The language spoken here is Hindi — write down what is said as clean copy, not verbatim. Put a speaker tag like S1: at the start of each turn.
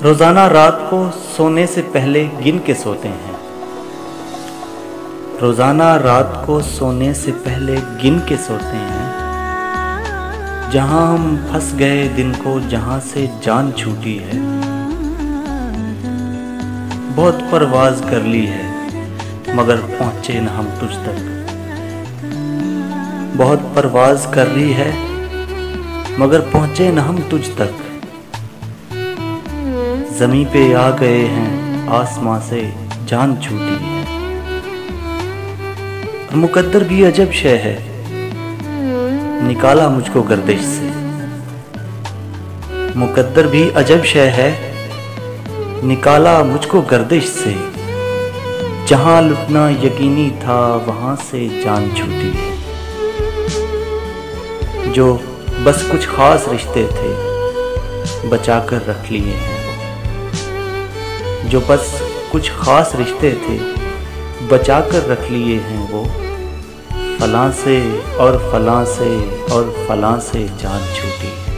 S1: रोज़ाना रात को सोने से पहले गिन के सोते हैं। रोज़ाना रात को सोने से पहले गिन के सोते हैं। जहाँ हम फंस गए दिन को, जहाँ से जान छूटी है। बहुत परवाज़ कर ली है मगर पहुँचे न हम तुझ तक। बहुत परवाज़ कर ली है मगर पहुँचे न हम तुझ तक। ज़मीं पे आ गए हैं, आसमां से जान छूटी है। और मुकद्दर भी अजब शय है, निकाला मुझको गर्दिश से। मुकद्दर भी अजब शय है, निकाला मुझको गर्दिश से। जहां लुटना यकीनी था वहां से जान छूटी है। जो बस कुछ खास रिश्ते थे बचाकर रख लिए हैं। जो बस कुछ खास रिश्ते थे बचाकर रख लिए हैं, वो फलां से और फलां से और फलां से जान छूटी है।